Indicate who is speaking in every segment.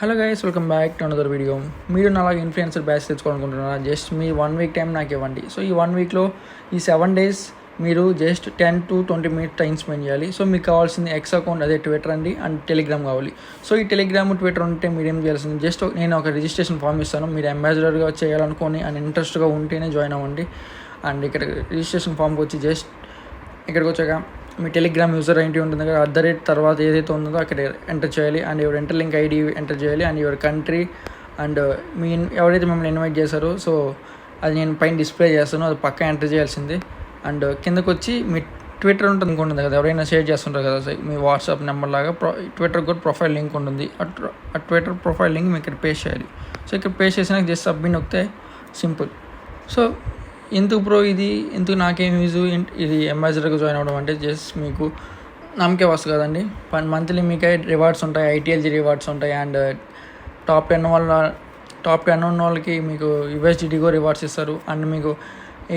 Speaker 1: Hello guys, welcome back to another video. మీరు నాలాగా influencer batch తెచ్చుకోవాలనుకుంటున్నారా? Just మీ 1 week time నాకు ఇవ్వండి. సో ఈ 1 వీక్లో ఈ 7 డేస్ మీరు just 10 to 20 minutes time spend చేయాలి. సో మీకు కావాల్సింది ఎక్స్ అకౌంట్, అదే ట్విట్టర్ అండి, అండ్ టెలిగ్రామ్ కావాలి. సో ఈ టెలిగ్రామ్, ట్విట్టర్ ఉంటే మీరు ఏం చేయాల్సింది, జస్ట్ నేను ఒక రిజిస్ట్రేషన్ ఫామ్ ఇస్తాను. మీరు అంబాసిడర్గా చేయాలనుకొని అండ్ ఇంట్రెస్ట్గా ఉంటేనే జాయిన్ అవ్వండి. అండ్ ఇక్కడ రిజిస్ట్రేషన్ ఫామ్కి వచ్చి జస్ట్ ఇక్కడికి వచ్చాక మీ టెలిగ్రామ్ యూజర్ ఐడి ఉంటుంది కదా, తర్వాత ఏదైతే ఉందో అక్కడ ఎంటర్ చేయాలి. And your enter link ID enter చేయాలి. అండ్ యువర్ కంట్రీ అండ్ మీ ఎవరైతే మిమ్మల్ని ఇన్వైట్ చేశారో సో అది నేను పైన డిస్ప్లే చేస్తాను, అది పక్క ఎంటర్ చేయాల్సింది. అండ్ కిందకు వచ్చి మీ ట్విట్టర్ ఉంటుంది కదా, ఎవరైనా షేర్ చేస్తుంటారు కదా, మీ వాట్సాప్ నెంబర్ లాగా ట్విట్టర్ కూడా ప్రొఫైల్ లింక్ ఉంటుంది. ఆ ట్విట్టర్ ప్రొఫైల్ లింక్ మీకు ఇక్కడ పేస్ట్ చేయాలి. సో ఇక్కడ పేస్ట్ చేసినాక జస్ట్ సబ్మిట్ నొక్కితే సింపుల్. సో ఎందుకు నాకేం యూజ్, ఇది అంబాసిడర్గా జాయిన్ అవ్వడం అంటే జస్ట్ మీకు నమ్మకే వస్తుంది కదండి. మంత్లీ మీకు రివార్డ్స్ ఉంటాయి, ఐటీఎల్జీ రివార్డ్స్ ఉంటాయి. అండ్ టాప్ 10 ఉన్న వాళ్ళకి మీకు యూఎస్డిటీగో రివార్డ్స్ ఇస్తారు. అండ్ మీకు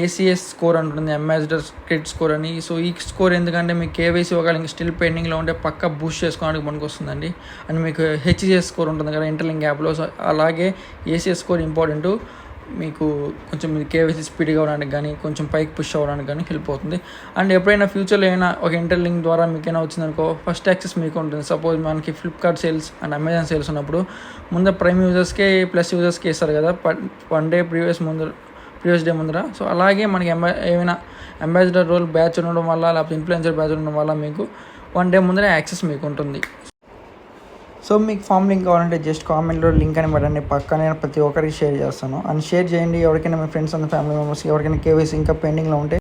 Speaker 1: ఏసీఎస్ స్కోర్ అంటుంది, అంబాసిడర్ క్రెడిట్ స్కోర్ అని. సో ఈ స్కోర్ ఎందుకంటే మీకు కేవైసీ ఒకవేళ ఇంకా స్టిల్ పెండింగ్లో ఉంటే పక్కా బూస్ట్ చేసుకోవడానికి పనికి వస్తుందండి. అండ్ మీకు హెచ్సిఎస్ స్కోర్ ఉంటుంది కదా ఇంటర్లింక్ యాప్లో, సో అలాగే ఏసీఎస్ స్కోర్ ఇంపార్టెంట్. మీకు కొంచెం మీరు కేవైసీ స్పీడ్గా అవ్వడానికి కానీ కొంచెం పైకి పుష్ అవ్వడానికి కానీ హెల్ప్ అవుతుంది. అండ్ ఎప్పుడైనా ఫ్యూచర్లో అయినా ఒక ఇంటర్లింక్ ద్వారా మీకైనా వచ్చిందనుకో ఫస్ట్ యాక్సెస్ మీకు ఉంటుంది. సపోజ్ మనకి Flipkart sales and Amazon sales ఉన్నప్పుడు ముందు ప్రైమ్ యూజర్స్కే ప్లస్ యూజర్స్కి ఇస్తారు కదా 1 డే ప్రీవియస్ డే ముందర. సో అలాగే మనకి ఏమైనా అంబాసిడర్ రోల్ బ్యాచ్ ఉండడం వల్ల లేకపోతే ఇన్ఫ్లుయెన్సర్ బ్యాచ్ ఉండడం వల్ల మీకు 1 డే ముందరే యాక్సెస్ మీకు ఉంటుంది. సో మీకు ఫామ్ లింక్ కావాలంటే జస్ట్ కామెంట్లో లింక్ అని పెట్టండి, పక్కనే ప్రతి ఒక్కరికి షేర్ చేస్తాను. అండ్ షేర్ చేయండి ఎవరికైనా మీ ఫ్రెండ్స్ అండ్ ఫ్యామిలీ మెంబర్స్కి ఎవరికైనా కేవైసీ ఇంకా పెండింగ్లో ఉంటే